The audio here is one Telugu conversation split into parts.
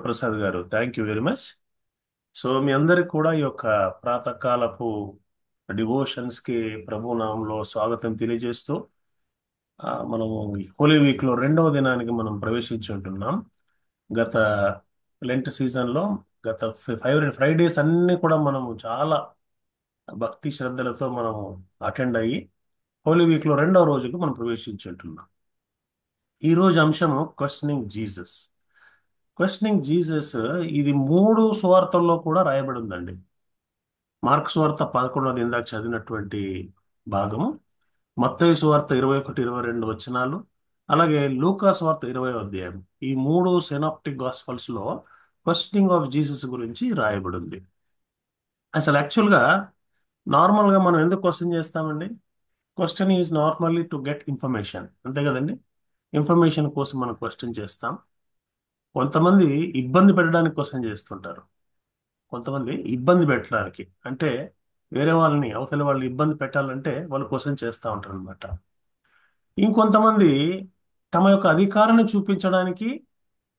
Prasad garu, thank you very much. So మీ అందరికి కూడా ఈ యొక్క ప్రాతకాలపు డివోషన్స్ కి ప్రభు నామంలో స్వాగతం తెలియజేస్తూ మనము హోలీ వీక్ లో రెండవ దినానికి మనం ప్రవేశించి ఉంటున్నాం. గత లెంట్ సీజన్ లో గత 5 డేస్ అన్ని కూడా మనము చాలా భక్తి శ్రద్ధలతో మనము అటెండ్ అయ్యి హోలీ వీక్ లో రెండవ రోజుకు మనం ప్రవేశించి ఉంటున్నాం. ఈ రోజు అంశము క్వశ్చనింగ్ జీసస్. క్వశ్చనింగ్ జీసస్ ఇది 3 సువార్తల్లో కూడా రాయబడి ఉందండి. మార్క్ సువార్త 11 ఇందాక చదివినటువంటి భాగము, మత్తయి సువార్త 21, 22 వచనాలు, అలాగే లూకా సువార్త 20వ అధ్యాయం. ఈ 3 సినాప్టిక్ గాస్పల్స్ లో క్వశ్చనింగ్ ఆఫ్ జీసస్ గురించి రాయబడి ఉంది. అసలు యాక్చువల్గా నార్మల్గా మనం ఎందుకు క్వశ్చన్ చేస్తామండి? Question is normally to get information, అంతే కదండి. ఇన్ఫర్మేషన్ కోసం మనం క్వశ్చన్ చేస్తాం. కొంతమంది ఇబ్బంది పెట్టడానికి క్వశ్చన్ చేస్తుంటారు. కొంతమంది ఇబ్బంది పెట్టడానికి అంటే వేరే వాళ్ళని, అవతలి వాళ్ళని ఇబ్బంది పెట్టాలంటే వాళ్ళు క్వశ్చన్ చేస్తూ ఉంటారు అనమాట. ఇంకొంతమంది తమ యొక్క అధికారాన్ని చూపించడానికి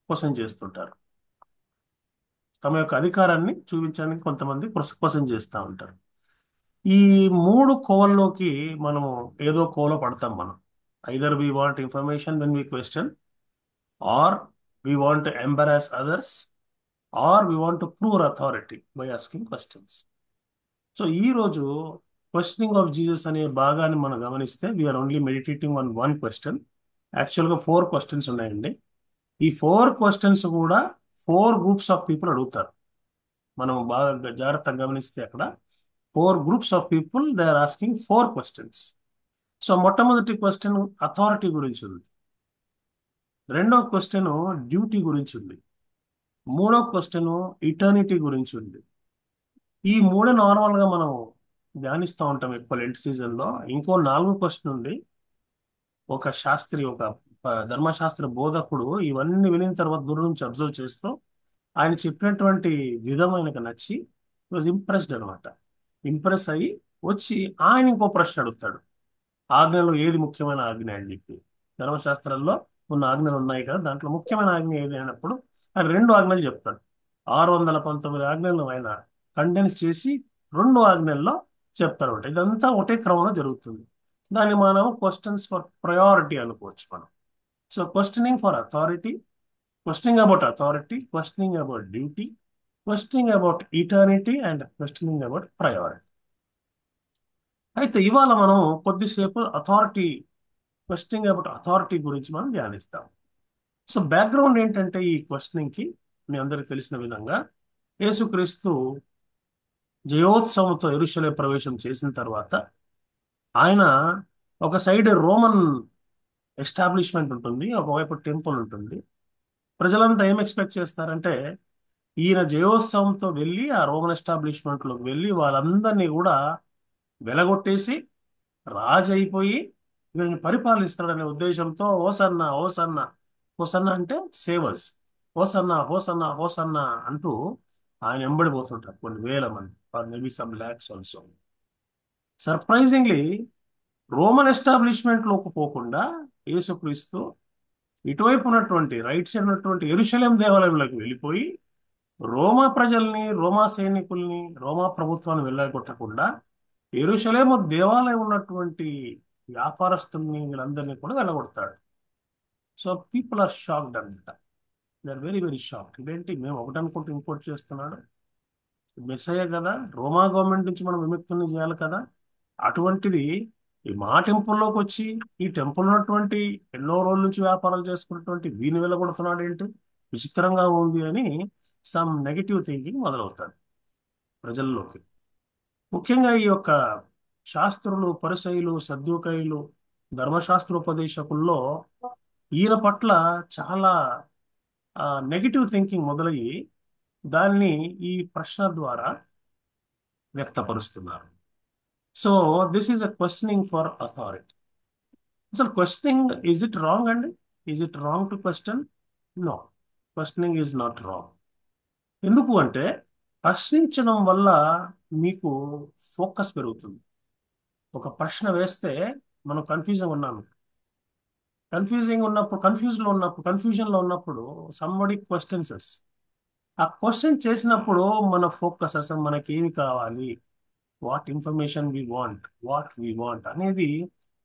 క్వశ్చన్ చేస్తుంటారు. తమ యొక్క అధికారాన్ని చూపించడానికి కొంతమంది క్వశ్చన్ చేస్తూ ఉంటారు. ఈ 3 కోవల్లోకి మనము ఏదో కోవలో పడతాం మనం. Either we want information when we question, or we want to embarrass others, or we want to prove authority by asking questions. So ఈ రోజు క్వశ్చనింగ్ ఆఫ్ జీసస్ అనే భాగాన్ని మనం గమనిస్తే we are only meditating on one question. యాక్చువల్గా 4 క్వశ్చన్స్ ఉన్నాయండి. ఈ 4 క్వశ్చన్స్ కూడా 4 గ్రూప్స్ ఆఫ్ పీపుల్ అడుగుతారు. మనం బాగా జాగ్రత్తగా గమనిస్తే అక్కడ 4 groups of people they are asking 4 questions. So మొట్టమొదటి క్వశ్చన్ అథారిటీ గురించి ఉంది. రెండో క్వశ్చన్ డ్యూటీ గురించి ఉంది. మూడో క్వశ్చన్ ఇటర్నిటీ గురించి ఉంది. ఈ మూడు నార్మల్ గా మనం ధ్యానిస్తూ ఉంటాం ఎక్కువ లెంట్ సీజన్ లో. ఇంకో 4 క్వశ్చన్ ఉంది. ఒక శాస్త్రి, ఒక ధర్మశాస్త్ర బోధకుడు ఇవన్నీ వినిన తర్వాత దూరం నుంచి అబ్జర్వ్ చేస్తూ ఆయన చెప్పినటువంటి విధం ఆయనకు నచ్చి వాజ్ ఇంప్రెస్డ్ అనమాట. ఇంప్రెస్ అయ్యి వచ్చి ఆయన ఇంకో ప్రశ్న అడుగుతాడు. ఆజ్ఞలో ఏది ముఖ్యమైన ఆజ్ఞ అని చెప్పి. ధర్మశాస్త్రాల్లో ఉన్న ఆజ్ఞలు ఉన్నాయి కదా, దాంట్లో ముఖ్యమైన ఆజ్ఞ ఏది అయినప్పుడు ఆయన 2 ఆజ్ఞలు చెప్తాడు. 619 ఆజ్ఞలను ఆయన కండెన్స్ చేసి 2 ఆజ్ఞల్లో చెప్తారు. ఇదంతా ఒకటే క్రమంలో జరుగుతుంది. దాన్ని మనం క్వశ్చన్స్ ఫర్ ప్రయారిటీ అనుకోవచ్చు మనం. So questioning for authority, questioning about authority, questioning about duty, questioning about eternity and questioning about priority. అయితే ఇవాళ మనం కొద్దిసేపు అథారిటీ, క్వశ్చనింగ్ అబౌట్ అథారిటీ గురించి మనం ధ్యానిస్తాం. సో బ్యాక్గ్రౌండ్ ఏంటంటే ఈ క్వశ్చనింగ్కి మీ అందరికి తెలిసిన విధంగా యేసుక్రీస్తు జయోత్సవంతో యెరూషలేం ప్రవేశం చేసిన తర్వాత ఆయన ఒక సైడ్ రోమన్ ఎస్టాబ్లిష్మెంట్ ఉంటుంది, ఒకవైపు టెంపుల్ ఉంటుంది. ప్రజలంతా ఏం ఎక్స్పెక్ట్ చేస్తారంటే ఈయన జయోత్సవంతో వెళ్ళి ఆ రోమన్ ఎస్టాబ్లిష్మెంట్లోకి వెళ్ళి వాళ్ళందరినీ కూడా వెలగొట్టేసి రాజు అయిపోయి వీళ్ళని పరిపాలిస్తాడనే ఉద్దేశంతో ఓసన్న ఓసన్న, ఓసన్న అంటే సేవర్స్, ఓసన్న హోసన్న హోసన్న అంటూ ఆయన వెంబడిపోతుంటారు కొన్ని వేల మంది, or maybe some lakhs also. Surprisingly Roman establishment లోకి పోకుండా యేసుక్రీస్తు ఇటువైపు ఉన్నటువంటి రైట్ సైడ్ ఉన్నటువంటి యెరూషలేం దేవాలయంలోకి వెళ్ళిపోయి రోమా ప్రజల్ని, రోమా సైనికుల్ని, రోమా ప్రభుత్వాన్ని వెళ్ళగొట్టకుండా యెరూషలేము దేవాలయం ఉన్నటువంటి వ్యాపారస్తుల్ని, వీళ్ళందరినీ కూడా వెళ్ళగొడతాడు. సో పీపుల్ ఆర్ షాక్డ్ అనమాట. They are very very shocked. ఇదేంటి, మేము ఒకటి అనుకుంటూ ఇంకోటి చేస్తున్నాడు, మెస్సయ్య కదా, రోమా గవర్నమెంట్ నుంచి మనం విముక్తుల్ని చేయాలి కదా, అటువంటిది ఈ మా టెంపుల్లోకి వచ్చి ఈ టెంపుల్ ఉన్నటువంటి ఎన్నో రోజుల నుంచి వ్యాపారాలు చేసుకున్నటువంటి వీని వెళ్ళగొడుతున్నాడు ఏంటి, విచిత్రంగా ఉంది అని సమ్ నెగటివ్ థింకింగ్ మొదలవుతాడు ప్రజల్లోకి. ముఖ్యంగా ఈ యొక్క శాస్త్రులు, పరిసయ్యులు, సద్దూకయ్యులు, ధర్మశాస్త్రోపదేశకుల్లో ఈయన పట్ల చాలా నెగటివ్ థింకింగ్ మొదలయ్యి దాన్ని ఈ ప్రశ్న ద్వారా వ్యక్తపరుస్తున్నారు. So this is a questioning for authority. అసలు క్వశ్చనింగ్, ఈజ్ ఇట్ రాంగ్ అండి? Is it wrong to question? No, questioning is not wrong. ఎందుకు అంటే ప్రశ్నించడం వల్ల మీకు ఫోకస్ పెరుగుతుంది. ఒక ప్రశ్న వేస్తే మనం కన్ఫ్యూజన్ లో ఉన్నప్పుడు సంబడి క్వశ్చన్స్ us. ఆ క్వశ్చన్ చేసినప్పుడు మన ఫోకస్ అసలు మనకి ఏమి కావాలి, what information we want, what we want అనేది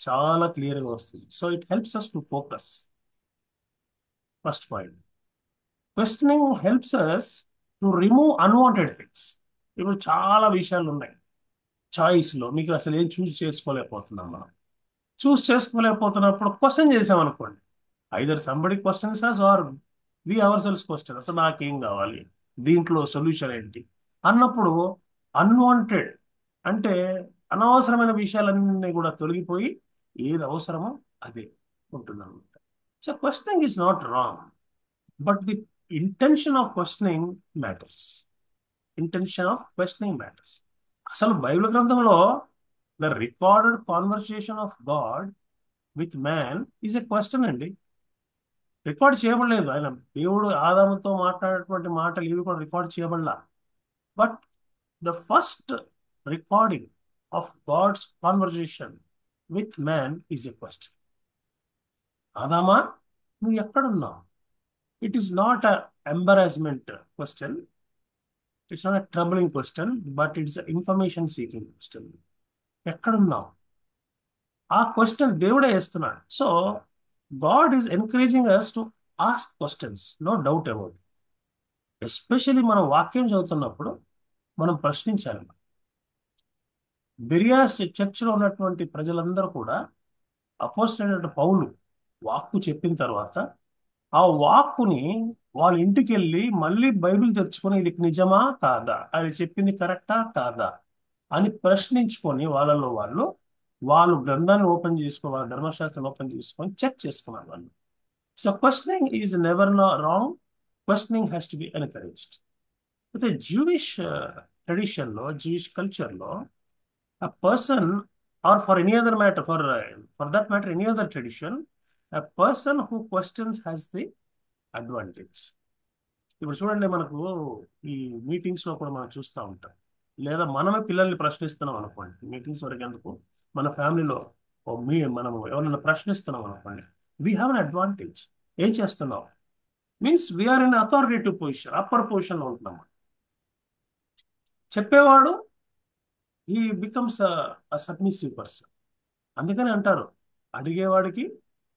చాలా క్లియర్గా వస్తుంది. So it helps us to focus. First point. Questioning helps us to remove unwanted things. ఇప్పుడు చాలా విషయాలు ఉన్నాయి చాయిస్లో, మీకు అసలు ఏం చూస్ చేసుకోలేకపోతున్నాం మనం. చూస్ చేసుకోలేకపోతున్నప్పుడు క్వశ్చన్ చేసాం అనుకోండి, either somebody questions us or we ourselves question, అసలు నాకేం కావాలి, దీంట్లో సొల్యూషన్ ఏంటి అన్నప్పుడు అన్వాంటెడ్ అంటే అనవసరమైన విషయాలన్నీ కూడా తొలగిపోయి ఏది అవసరమో అదే ఉంటుంది అనమాట. So questioning is not wrong, but the intention of questioning matters. Intention of questioning matters. అసలు బైబిల్ గ్రంథంలో the recorded conversation of God with man is a question అండి. రికార్డ్ చేయబడలేదు, ఆయన దేవుడు ఆదాముతో మాట్లాడేటువంటి మాటలు ఇవి కూడా రికార్డ్ చేయబడలా. But the first recording of God's conversation with man is a question. ఆదామా, నువ్వు ఎక్కడున్నావు? It is not a embarrassment question, it's not a troubling question, but it's information seeking question. ఎక్కడున్నావు? ఆ క్వశ్చన్ దేవుడే వేస్తున్నాడు. So God is encouraging us to ask questions, no doubt about. Especially మనం వాక్యం చదువుతున్నప్పుడు మనం ప్రశ్నించాలి. బెరియా చర్చిలో ఉన్నటువంటి ప్రజలందరూ కూడా అపోస్తలుడైన పౌలు వాక్కు చెప్పిన తర్వాత ఆ వాక్కుని వాళ్ళ ఇంటికి వెళ్ళి మళ్ళీ బైబిల్ తెచ్చుకొని ఇది నిజమా కాదా, అది చెప్పింది కరెక్టా కాదా అని ప్రశ్నించుకొని వాళ్ళలో వాళ్ళు గ్రంథాన్ని ఓపెన్ చేసుకొని వాళ్ళ ధర్మశాస్త్రాన్ని ఓపెన్ చేసుకొని చెక్ చేసుకున్నారు వాళ్ళు. So questioning is never wrong, questioning has to be encouraged. అయితే జూయిష్ ట్రెడిషన్లో, జూయిష్ కల్చర్లో, a person, or for any other matter, for that matter any other tradition, a person who questions has the advantage. ఇప్పుడు చూడండి, మనకు ఈ మీటింగ్స్ లో కూడా మనం చూస్తూ ఉంటాం, లేదా మనమే పిల్లల్ని ప్రశ్నిస్తున్నాం అనుకోండి, మీటింగ్స్ వరకు ఎందుకు, మన ఫ్యామిలీలో మనం ఎవరైనా ప్రశ్నిస్తున్నాం అనుకోండి, వీ హ్యావ్ అన్ అడ్వాంటేజ్. ఏం చేస్తున్నాం means we are in authoritative position, upper position లో ఉంటున్నాం. చెప్పేవాడు ఈ బికమ్స్ సబ్మిసివ్ పర్సన్. అందుకని అంటారు, అడిగేవాడికి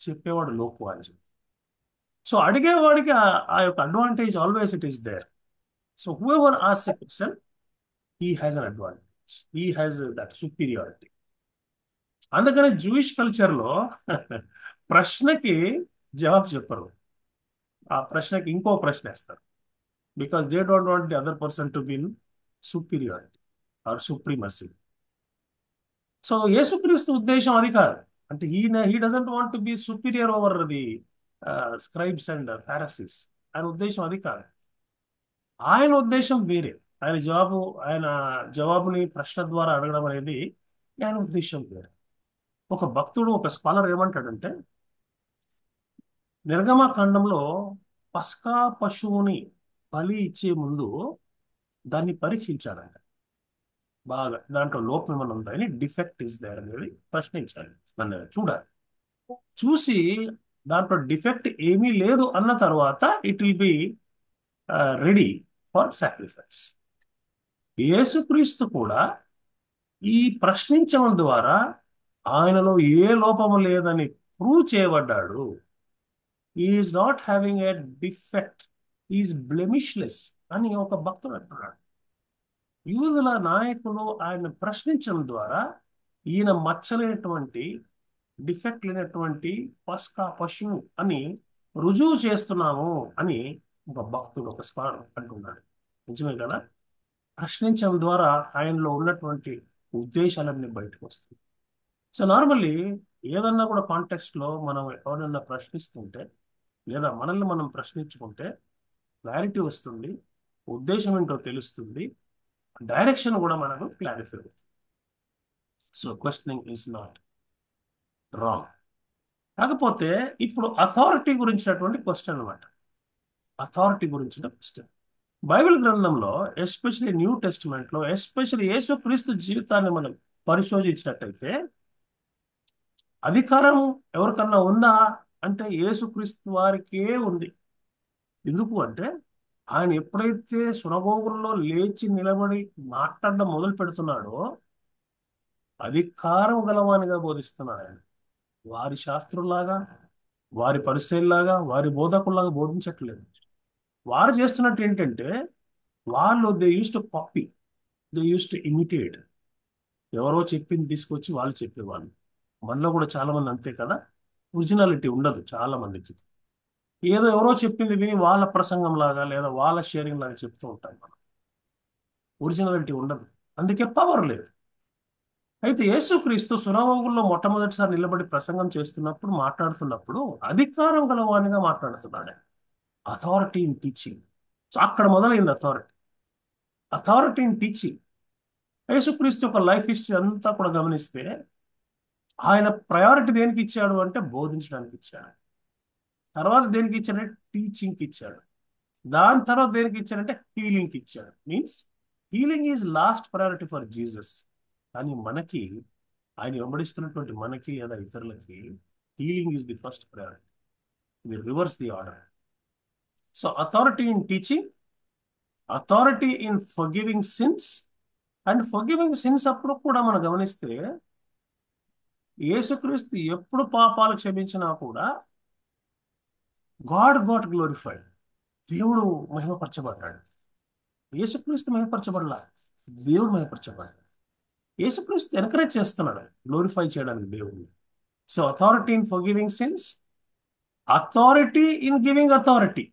చెప్పేవాడు లోకు అని చెప్పి. సో అడిగేవాడికి ఆ యొక్క advantage always it is there. So whoever asks a question, he has an advantage, he has that superiority. అందుకని జూయిష్ కల్చర్లో ప్రశ్నకి జవాబు చెప్పరు, ఆ ప్రశ్నకి ఇంకో ప్రశ్న వేస్తారు. Because they don't want the other person to be in superiority or supremacy. So యేసుక్రీస్తు ఉద్దేశం అది కాదు. అంటే he doesn't want to be superior over the scribes and Pharisees. ఆయన ఉద్దేశం అది కాదు. ఆయన ఉద్దేశం వేరే. ఆయన జవాబుని ప్రశ్న ద్వారా అడగడం అనేది ఆయన ఉద్దేశం వేరే. ఒక భక్తుడు, ఒక స్కాలర్ ఏమంటాడంటే, నిర్గమకాండంలో పస్కా పశువుని బలి ఇచ్చే ముందు దాన్ని పరీక్షించాడంట. బాగా దాంట్లో లోపం ఏమైనా ఉందని, డిఫెక్ట్ ఇస్ దేర్ అనేది ప్రశ్నించాలి, నన్ను చూడాలి. చూసి దాంట్లో డిఫెక్ట్ ఏమీ లేదు అన్న తర్వాత it will be ready for sacrifice. యేసుక్రీస్తు కూడా ఈ ప్రశ్నించడం ద్వారా ఆయనలో ఏ లోపము లేదని ప్రూవ్ చేయబడ్డాడు. Is not having a defect, is blemishless అని ఒక భక్తుడు అంటున్నాడు. యూదుల నాయకులు ఆయన ప్రశ్నించడం ద్వారా ఈయన మచ్చలేనటువంటి, డిఫెక్ట్ లేనటువంటి పస్కా పశువు అని రుజువు చేస్తున్నాము అని ఒక భక్తుడు, ఒక స్కాలర్ అంటున్నాడు. నిజమే కదా? ప్రశ్నించడం ద్వారా ఆయనలో ఉన్నటువంటి ఉద్దేశాలన్నీ బయటకు వస్తాయి. సో నార్మల్లీ ఏదన్నా కూడా కాంటెక్స్ట్లో మనం ఎవరన్నా ప్రశ్నిస్తుంటే, లేదా మనల్ని మనం ప్రశ్నించుకుంటే క్లారిటీ వస్తుంది, ఉద్దేశం ఏంటో తెలుస్తుంది, డైరెక్షన్ కూడా మనకు క్లారిఫై అవుతుంది. So questioning is not wrong. కాకపోతే ఇప్పుడు అథారిటీ గురించినటువంటి క్వశ్చన్ అనమాట. అథారిటీ గురించిన క్వశ్చన్ బైబిల్ గ్రంథంలో, ఎస్పెషల్లీ న్యూ టెస్టిమెంట్లో, ఎస్పెషల్లీ యేసుక్రీస్తు జీవితాన్ని మనం పరిశోధించినట్టయితే, అధికారం ఎవరికన్నా ఉందా అంటే యేసుక్రీస్తు వారికే ఉంది. ఎందుకు అంటే ఆయన ఎప్పుడైతే సునగోగుల్లో లేచి నిలబడి మాట్లాడడం మొదలు పెడుతున్నాడో అధికారం గలవానిగా బోధిస్తున్నాడు ఆయన. వారి శాస్త్రుల్లాగా, వారి పరిచయుల్లాగా, వారి బోధకుల్లాగా బోధించట్లేదు. వారు చేస్తున్నట్టు ఏంటంటే వాళ్ళు they use to copy, they use to imitate. ఎవరో చెప్పింది తీసుకొచ్చి వాళ్ళు చెప్పేవాళ్ళు. మనలో కూడా చాలా మంది అంతే కదా. ఒరిజినాలిటీ ఉండదు చాలా మందికి. ఏదో ఎవరో చెప్పింది విని వాళ్ళ ప్రసంగం లాగా లేదా వాళ్ళ షేరింగ్ లాగా చెప్తూ ఉంటాం మనం. ఒరిజినాలిటీ ఉండదు. అందుకే పవర్ లేదు. అయితే యేసుక్రీస్తు సునగోగుల్లో మొట్టమొదటిసారి నిలబడి ప్రసంగం చేస్తున్నప్పుడు, మాట్లాడుతున్నప్పుడు అధికారం గలవానిగా మాట్లాడుతున్నాడు. Authority in teaching. సో అక్కడ మొదలైంది అథారిటీ. Authority in teaching. యేసుక్రీస్తు యొక్క లైఫ్ హిస్టరీ అంతా కూడా గమనిస్తే ఆయన ప్రయారిటీ దేనికి ఇచ్చాడు అంటే బోధించడానికి ఇచ్చాడు. తర్వాత దేనికి ఇచ్చాడంటే టీచింగ్కి ఇచ్చాడు. దాని తర్వాత దేనికి ఇచ్చాడంటే హీలింగ్కి ఇచ్చాడు. Means healing is last priority for Jesus. కానీ మనకి, ఆయన వెంబడిస్తున్నటువంటి మనకి లేదా ఇతరులకి healing is the first priority. ఇది reverse the order. So authority in teaching, authority in forgiving sins. And forgiving sins అప్పుడు కూడా మనం గమనిస్తే యేసుక్రీస్తు ఎప్పుడు పాపాలు క్షమించినా కూడా గాడ్ గాట్ గ్లోరిఫైడ్. దేవుడు మహిమపరచబడ్డాడు. యేసుక్రీస్తు మహిమపరచబడలా, దేవుడు మహిమపరచబడ్డాడు. యేసుక్రీస్తు ఎంకరేజ్ చేస్తున్నాడు గ్లోరిఫై చేయడానికి దేవుడిని. So authority in forgiving since, authority in giving authority.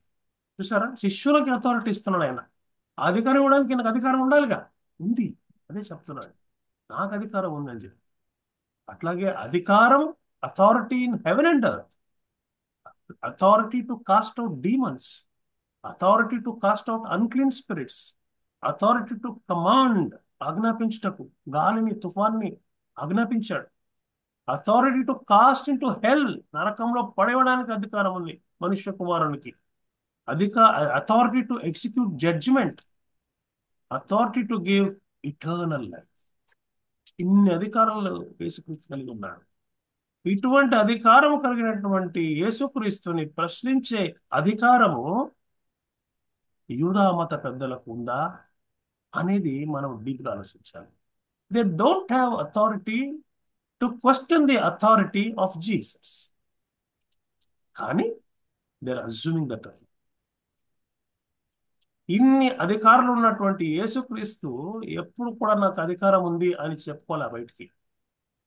చూసారా, శిష్యులకి అథారిటీ ఇస్తున్నాడు ఆయన. ఆ అధికారం ఇవ్వడానికి నాకు అధికారం ఉండాలిగా, ఉంది. అదే చెప్తున్నాడు, నాకు అధికారం ఉందని చెప్పి. అట్లాగే అధికారం, authority in heaven and earth, authority to cast out demons, authority to cast out unclean spirits, authority to command, ఆజ్ఞాపించుటకు, గాలిని తుఫాన్ని ఆజ్ఞాపించాడు. Authority to cast into hell, నరకంలో పడేయడానికి అధికారం ఉంది మనుష్య కుమారునికి. Authority to execute judgement, authority to give eternal life. ఇన్ని అధికారాలు యేసుక్రీస్తు కలిగి ఉన్నాడు. ఇటువంటి అధికారం కలిగినటువంటి యేసుక్రీస్తుని ప్రశ్నించే అధికారము యూదా మత పెద్దలకు ఉందా అనేది మనం డీప్గా ఆలోచించాలి. They don't have authority to question the authority of Jesus. కానీ దే ఆర్ అజ్యూమింగ్ దట్. ఇన్ని అధికారులు ఉన్నటువంటి యేసుక్రీస్తు ఎప్పుడు కూడా నాకు అధికారం ఉంది అని చెప్పుకోలే బయటికి.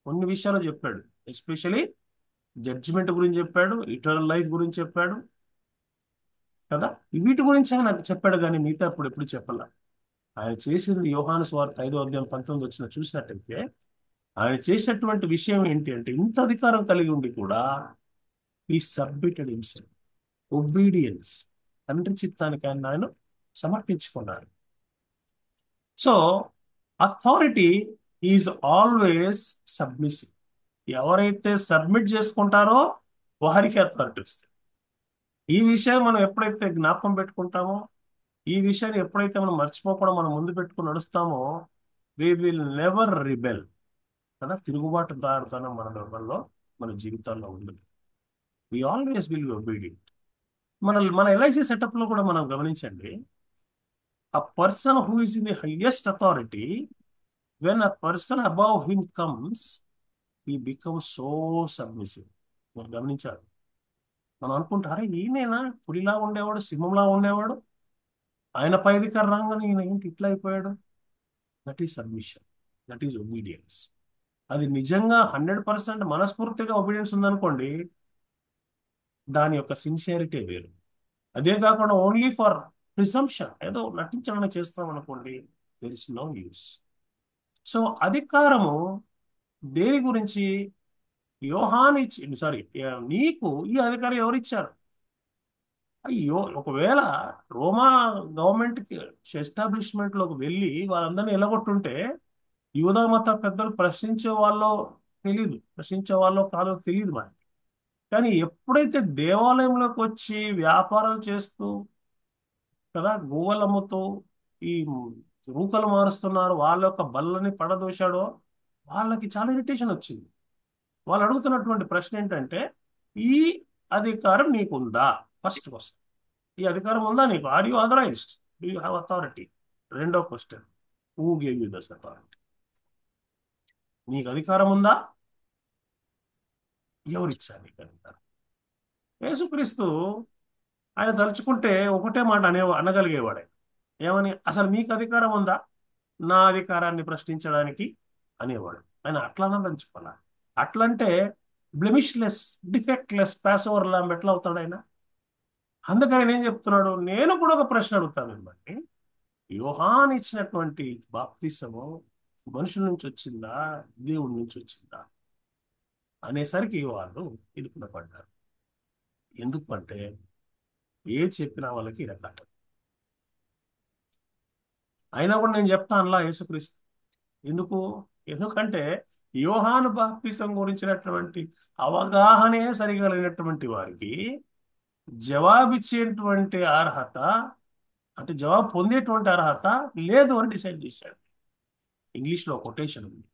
కొన్ని విషయాలు చెప్పాడు. ఎస్పెషలీ జడ్జిమెంట్ గురించి చెప్పాడు, ఇటర్నల్ లైఫ్ గురించి చెప్పాడు కదా. వీటి గురించి ఆయన చెప్పాడు, కానీ మిగతా ఇప్పుడు ఎప్పుడు చెప్పాల. ఆయన చేసింది యోహాను సువార్త 5:19 వచ్చిన చూసినట్టయితే ఆయన చేసినటువంటి విషయం ఏంటి అంటే, ఇంత అధికారం కలిగి ఉండి కూడా ఈ సబ్మిటెడ్ హిమ్సెల్ఫ్, ఒబీడియన్స్, తండ్రి చిత్తానికి ఆయన సమర్పించుకున్నాడు. So authority is always submissive. ఎవరైతే సబ్మిట్ చేసుకుంటారో వారికి అథారిటీ వస్తుంది. ఈ విషయం మనం ఎప్పుడైతే జ్ఞాపకం పెట్టుకుంటామో, ఈ విషయాన్ని ఎప్పుడైతే మనం మర్చిపోకుండా మనం ముందు పెట్టుకుని నడుస్తామో, వి విల్ నెవర్ రిబెల్ కదా. తిరుగుబాటు దారుతనం మన ఎవరిలో, మన జీవితాల్లో ఉండదు. We always will be obedient. మన ఎల్ఐసి సెటప్లో కూడా మనం గమనించండి, a person who is in the highest authority, when a person above him comes, he becomes so submissive. మీరు గమనించారు. మనం అనుకుంటారే, ఈయనేనా పులిలా ఉండేవాడు, సింహంలా ఉండేవాడు, ఆయన పై అధికారం రాగానే ఈయన ఏంటి ఇట్లా అయిపోయాడు. That is submission, that is obedience. అది నిజంగా 100% మనస్ఫూర్తిగా ఒబీడియన్స్ ఉందనుకోండి, దాని యొక్క సిన్సియారిటీ వేరు. అదే కాకుండా ఓన్లీ ఫర్ ప్రిజంప్షన్, ఏదో నటించాలని చేస్తాం అనుకోండి, there is no use. So అధికారము దేని గురించి? యోహాన్ ఇచ్చి, సారీ, నీకు ఈ అధికారం ఎవరిచ్చారు? అయ్యో, ఒకవేళ రోమా గవర్నమెంట్కి ఎస్టాబ్లిష్మెంట్లోకి వెళ్ళి వాళ్ళందరినీ ఎలగొట్టుంటే యూదా మత పెద్దలు ప్రశ్నించే వాళ్ళో కాదో తెలియదు మనకి. కానీ ఎప్పుడైతే దేవాలయంలోకి వచ్చి వ్యాపారాలు చేస్తూ కదా, గువ్వలు అమ్ముతూ ఈ రూకలు మారుస్తున్నారు, వాళ్ళ యొక్క బల్లని పడదోశాడో వాళ్ళకి చాలా ఇరిటేషన్ వచ్చింది. వాళ్ళు అడుగుతున్నటువంటి ప్రశ్న ఏంటంటే, ఈ అధికారం నీకుందా? First question. ఈ అధికారం ఉందా నీకు? Are you authorized? Do you have authority? రెండో question, who gave you this authority? నీకు అధికారం ఉందా? ఎవరిచ్చారు నీకు అధికారం? యేసుక్రీస్తు ఆయన తలుచుకుంటే ఒకటే మాట అనగలిగేవాడే. ఏమని? అసలు మీకు అధికారం ఉందా నా అధికారాన్ని ప్రశ్నించడానికి అనేవాడు. ఆయన అట్లా తలుచుకోవాలా? అట్లంటే బ్లెమిష్లెస్, డిఫెక్ట్లెస్, పాస్ ఓవర్ ల్యాంబ్ ఎట్లా అవుతాడు ఆయన? అందుకని ఆయన ఏం చెప్తున్నాడు? నేను కూడా ఒక ప్రశ్న అడుగుతాను మిమ్మల్ని. యోహాన్ ఇచ్చినటువంటి బాప్తిసము మనుషుల నుంచి వచ్చిందా, దేవుడి నుంచి వచ్చిందా అనేసరికి వాళ్ళు ఇరుకున పడ్డారు. ఎందుకంటే ఏ చెప్పినా వాళ్ళకి ఇరకాటం. అయినా కూడా నేను చెప్తానులా యేసుక్రీస్తు. ఎందుకు? ఎందుకంటే యోహాను బాప్తిసం గురించినటువంటి అవగాహనే సరిగా లేనటువంటి వారికి జవాబిచ్చేటువంటి అర్హత, అంటే జవాబు పొందేటువంటి అర్హత లేదు అని డిసైడ్ చేశాడు. ఇంగ్లీష్లో కొటేషన్ ఉంది,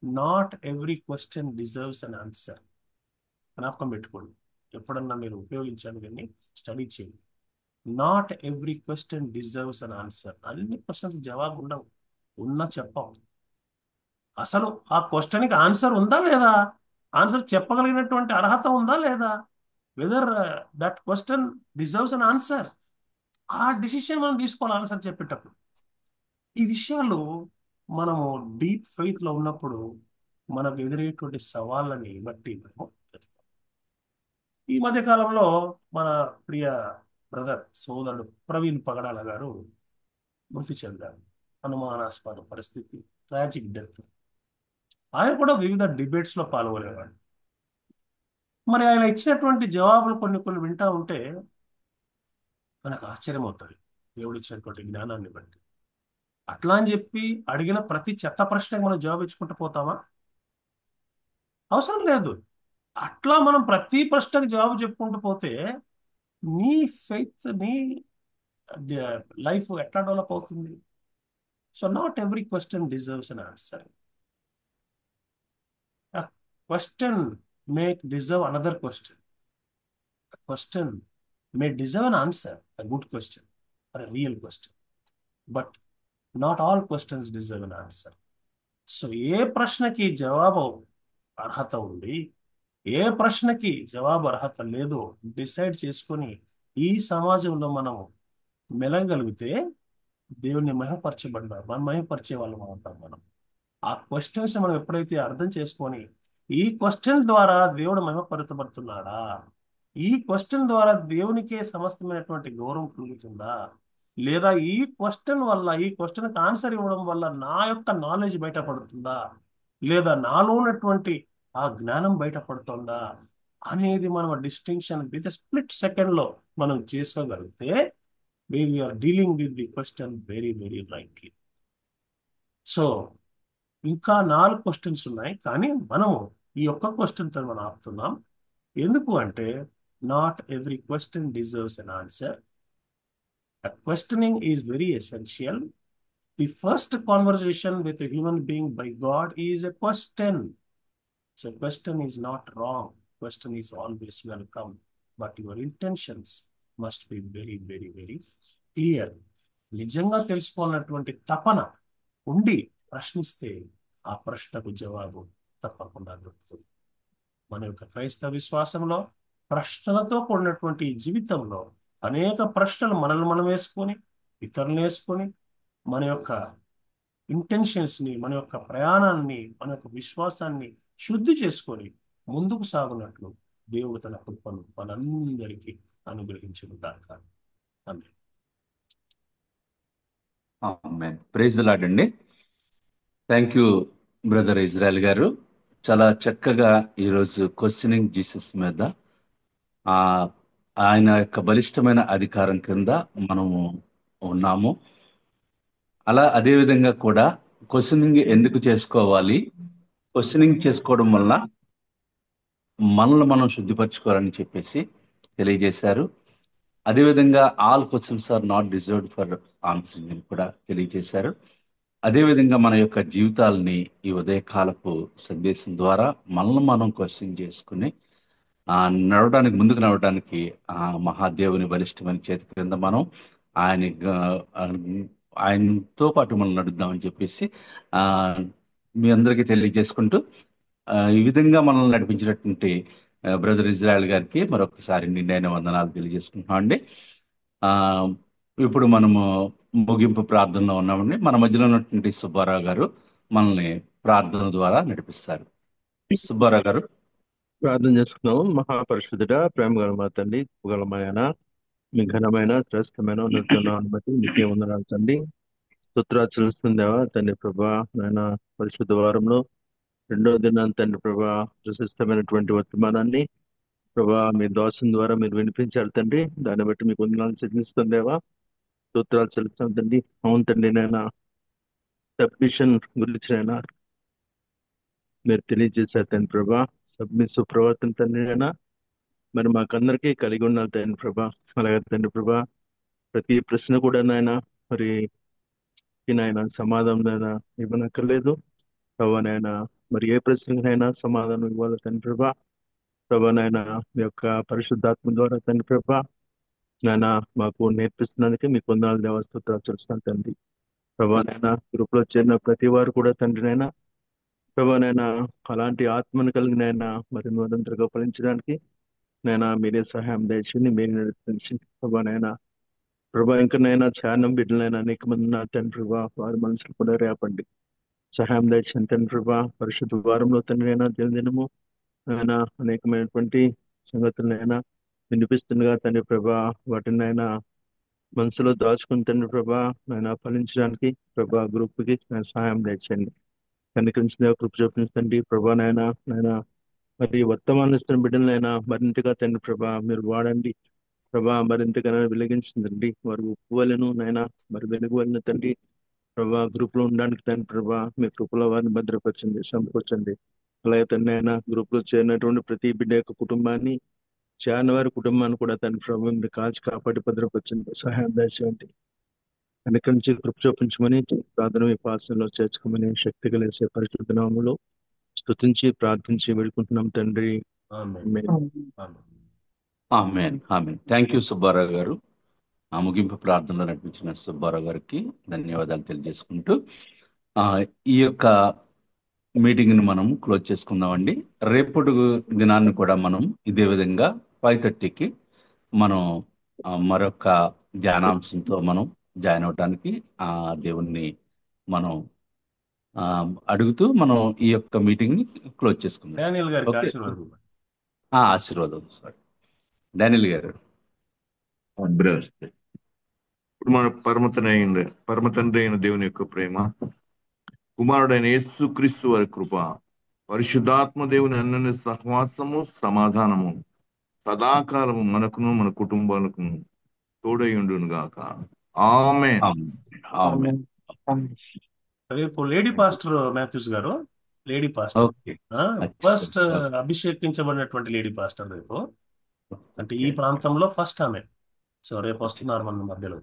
not every question deserves an answer. జ్ఞాపకం పెట్టుకోండి, ఎప్పుడన్నా మీరు ఉపయోగించాలి కానీ స్టడీ చేయండి. Not every question deserves an answer. అన్ని క్వశ్చన్స్ జవాబు ఉండవు, ఉన్నా చెప్పం. అసలు ఆ క్వశ్చన్కి ఆన్సర్ ఉందా లేదా, ఆన్సర్ చెప్పగలిగినటువంటి అర్హత ఉందా లేదా, weather that question deserves an answer, ఆ డిసిషన్ మనం తీసుకోవాలి ఆన్సర్ చెప్పేటప్పుడు. ఈ విషయాలు మనము డీప్ ఫెయిత్ లో ఉన్నప్పుడు మనకు ఎదురయ్యేటువంటి సవాళ్ళని బట్టి మనము చేస్తాం. ఈ మధ్య కాలంలో మన ప్రియ బ్రదర్, సోదరుడు ప్రవీణ్ పగడాల గారు మృతి చెందారు. అనుమానాస్పద పరిస్థితి, ట్రాజిక్ డెత్. ఆయన కూడా వివిధ డిబేట్స్ లో పాల్గొనేవాడు. మరి ఆయన ఇచ్చినటువంటి జవాబులు కొన్ని కొన్ని వింటా ఉంటే మనకు ఆశ్చర్యం అవుతుంది, దేవుడు ఇచ్చినటువంటి జ్ఞానాన్ని బట్టి. అట్లా అని చెప్పి అడిగిన ప్రతి చెత్త ప్రశ్నకు మనం జవాబు ఇచ్చుకుంటూ పోతామా? అవసరం లేదు. అట్లా మనం ప్రతి ప్రశ్నకు జవాబు చెప్పుకుంటూ పోతే నీ ఫెయిత్, నీ లైఫ్ ఎట్లా డెవలప్ అవుతుంది? So not every question deserves an answer. Question May deserve another question. Question May deserve an answer, a good question or a real question, but not all questions deserve an answer. So ఏ ప్రశ్నకి జవాబు అర్హత ఉంది, ఏ ప్రశ్నకి జవాబు అర్హత లేదో డిసైడ్ చేసుకొని ఈ సమాజంలో మనం మెలగలిగితే దేవుణ్ణి మహిమపరచబడ్డారు, మనం మహిమపరిచే వాళ్ళం అవుతాం మనం. ఆ క్వశ్చన్స్ మనం ఎప్పుడైతే అర్థం చేసుకొని ఈ క్వశ్చన్ ద్వారా దేవుడు మహిమపరచబడుతున్నాడా, ఈ క్వశ్చన్ ద్వారా దేవునికే సమస్తమైనటువంటి గౌరవం కలుగుతుందా, లేదా ఈ క్వశ్చన్ వల్ల, ఈ క్వశ్చన్కి ఆన్సర్ ఇవ్వడం వల్ల నా యొక్క నాలెడ్జ్ బయటపడుతుందా, లేదా నాలో ఉన్నటువంటి ఆ జ్ఞానం బయటపడుతుందా అనేది మనం డిస్టింక్షన్ విత్ స్ప్లిట్ సెకండ్ లో మనం చేసుకోగలిగితే we are dealing with the question very very rightly. So ఇంకా 4 క్వశ్చన్స్ ఉన్నాయి, కానీ మనము ఈ ఒక్క క్వశ్చన్ తో మనం ఆపుతున్నాం. ఎందుకు అంటే not every question deserves an answer. Questioning is very essential. The first conversation with human being by God is a question. So question is not wrong, question is always welcome, but your intentions must be very very very clear. నిజంగా తెలుసుకోవాలన్నటువంటి తపన ఉండి ప్రశ్నిస్తే ఆ ప్రశ్నకు జవాబు తప్పకుండా దొరుకుతుంది. మన యొక్క క్రైస్తవ విశ్వాసంలో ప్రశ్నలతో కూడినటువంటి ఈ జీవితంలో అనేక ప్రశ్నలు మనల్ని మనం వేసుకొని, ఇతరులను వేసుకొని, మన యొక్క ఇంటెన్షన్స్ ని, మన యొక్క ప్రయాణాన్ని, మన యొక్క విశ్వాసాన్ని శుద్ధి చేసుకొని ముందుకు సాగునట్లు దేవుడు తన కృపను మనందరికీ అనుగ్రహించును గాక. ఆమేన్. ఆమేన్. ప్రైజ్ ది లార్డ్ అండి. థ్యాంక్ యూ బ్రదర్ ఇజ్రాయెల్ గారు. చాలా చక్కగా ఈరోజు క్వశ్చనింగ్ జీసస్ మీద ఆ ఆయన యొక్క బలిష్టమైన అధికారం కింద మనము ఉన్నాము. అదే విధంగా కూడా క్వశ్చనింగ్ ఎందుకు చేసుకోవాలి, క్వశ్చనింగ్ చేసుకోవడం వల్ల మనల్ని మనం శుద్ధిపరచుకోవాలని చెప్పేసి తెలియజేశారు. అదేవిధంగా all questions are not deserved for answering అని కూడా తెలియజేశారు. అదేవిధంగా మన యొక్క జీవితాలని ఈ ఉదయకాలపు సందేశం ద్వారా మనల్ని మనం క్వశ్చన్ చేసుకుని ఆ నడవడానికి ముందుకు నడవడానికి ఆ మహాదేవుని బలిష్టమైన చేతి క్రింద మనం ఆయన ఆ, ఆయనతో పాటు మనం నడుద్దామని చెప్పేసి ఆ మీ అందరికీ తెలియజేసుకుంటూ ఈ విధంగా మనల్ని నడిపించినటువంటి బ్రదర్ ఇజ్రాయెల్ గారికి మరొకసారి నిండైన వందనాలు తెలియజేసుకుంటున్నాం అండి. ఆ ఇప్పుడు మనము ముగింపు ప్రార్థనలో ఉన్నామండి. మన మధ్యలో ఉన్నటువంటి సుబ్బారావు గారు మనల్ని ప్రార్థన ద్వారా నడిపిస్తారు. సుబ్బారావు గారు. ప్రార్థన చేసుకున్నాము. మహాపరిశుద్ధుడ, ప్రేమ గల మా తండ్రి, గలమైన మీ ఘనమైన శ్రేష్టమైన ఉన్నతనాన్ని బట్టి మీకే వందనాలు తండ్రి. స్తోత్రాలు చెల్లిస్తుందేవా తండ్రి ప్రభా. నాయన పరిశుద్ధ వారంలో రెండో దినాన్ని తండ్రి ప్రభా ప్రశస్తమైనటువంటి వర్తమానాన్ని ప్రభా మీ దోషం ద్వారా మీరు వినిపించారు తండ్రి. దాన్ని బట్టి మీకు వందనాలు చెల్లిస్తుందేవా. స్తోత్రాలు చెల్లిస్తాం తండ్రి. అవును తండ్రి, నాయన సబ్మిషన్ గురించి నాయన మీరు తెలియజేశారు తండ్రి ప్రభా. సబ్మిస్ ప్రవర్తన తండ్రి నాయన మరి మాకందరికీ కలిగి ఉండాలి తండ్రి ప్రభా. అలాగే తండ్రి ప్రభా ప్రతి ప్రశ్న కూడా నాయన మరి నాయన సమాధానం నాయన ఇవ్వనక్కర్లేదు ప్రభా. నాయన మరి ఏ ప్రశ్నకైనా సమాధానం ఇవ్వాలి తండ్రి ప్రభా. ప్రభా నాయన మీ యొక్క పరిశుద్ధాత్మ ద్వారా తండ్రి ప్రభా నాయన మాకు నేర్పిస్తున్నందుకే మీకు వందనాలు దేవస్థుతాలు చూస్తాను తండ్రి ప్రభా. నాయన గ్రూప్ లో చేరిన ప్రతి వారు కూడా తండ్రి నాయన ప్రభా నాయన అలాంటి ఆత్మను కలిగిన ఆయన మరి నిరంతరంగా ఫలించడానికి నైనా మీరే సహాయం దయచేయండి, మీరు నడిపించండి ప్రభా. నైనా ప్రభా ఇంకా నైనా ధ్యానం బిడ్డలైనా అనేక మంది నా తండ్రి ప్రభా వారి మనసులు కూడా రేపండి. సహాయం దయచేయండి తండ్రి ప్రభా. పరిశుద్ధ వారంలో తండ్రి అయినా దినదినము ఆయన అనేకమైనటువంటి సంగతులైనా వినిపిస్తుండగా తండ్రి ప్రభా వాటిని ఆయన మనసులో దాచుకుని తండ్రి ప్రభా ఆయన ఫలించడానికి ప్రభా గ్రూప్కి సహాయం దయచేయండి. కనికరించిన కృప చూపించండి ప్రభా. నాయన మరి వర్తమానం ఇస్తున్న బిడ్డలైనా మరింతగా తండ్రి ప్రభా మీరు వాడండి ప్రభా. మరింతగా వెలిగించిందండి వారు ఉప్పువలను నాయన మరి వెలుగువలను తండ్రి ప్రభా గ్రూప్ లో ఉండడానికి తండ్రి ప్రభా మీ కృపలో వారిని భద్రపరచండి, సమకూర్చండి. అలాగే తండ్రి ఆయన గ్రూప్ లో చేరినటువంటి ప్రతి బిడ్డ యొక్క కుటుంబాన్ని, చేరిన వారి కుటుంబాన్ని కూడా తండ్రి ప్రభా మీరు కాల్చి కాపాడి భద్రపరచండి, సహాయం దయచేయండి. వెనక నుంచి కృప చూపించమని ప్రార్థన మీ పాసంలో చేర్చుకోమని శక్తి కలిసే పరిశుద్ధ నామములో స్తుతించి ప్రార్థించి వేడుకుంటున్నాం తండ్రి. Amen. Amen. Amen. Amen amen. Thank you Subbarao garu. ఆ ముగింపు ప్రార్థనలో నడిపించిన సుబ్బారావు గారికి ధన్యవాదాలు తెలియజేసుకుంటూ ఆ, ఈ యొక్క మీటింగ్ని మనం క్లోజ్ చేసుకుందామండి. రేపటి దినాన్ని కూడా మనం ఇదే విధంగా 5:30కి మనం మరొక ధ్యానాంశంతో మనం జాయిన్ అవడానికి ఆ దేవుణ్ణి మనం ఆ, అడుగుతూ మనం ఈ యొక్క మీటింగ్ని క్లోజ్ చేసుకుందాం. డానియల్ గారికి ఓకే. ఆశీర్వాదం. ఆశీర్వాదం సార్. డానియల్ గారు. బ్రదర్, ఇప్పుడు మన పరమ తండ్రి అయిన దేవుని యొక్క ప్రేమ, కుమారుడైన యేసుక్రీస్తు వారి కృప, పరిశుద్ధాత్మ దేవుని అన్యోన్య సహవాసము సమాధానము సదాకాలము మనకును మన కుటుంబాలకు తోడై ఉండును గాక. ఆమేన్. ఆమేన్. ఆమేన్. రేపు lady pastor Matthews garu, lady pastor okay. First అభిషేకించబడినటువంటి లేడీ పాస్టర్ రేపు, అంటే ఈ ప్రాంతంలో ఫస్ట్ ఆమె. సో రేపు వస్తున్నారు మన మధ్యలో.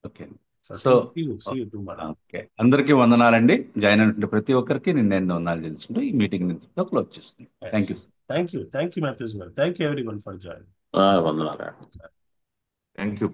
Okay. So so see you tomorrow. Okay. అందరికీ వందనాలండి. జాయిన్ అయినటువంటి ప్రతి ఒక్కరికి నేను వందనాలు తెలుసుకుంటూ ఈ మీటింగ్ క్లోజ్ చేసుకుంటాం. Thank you. Thank you Matthews garu. Thank you everyone for join. వందనాలు. Thank you.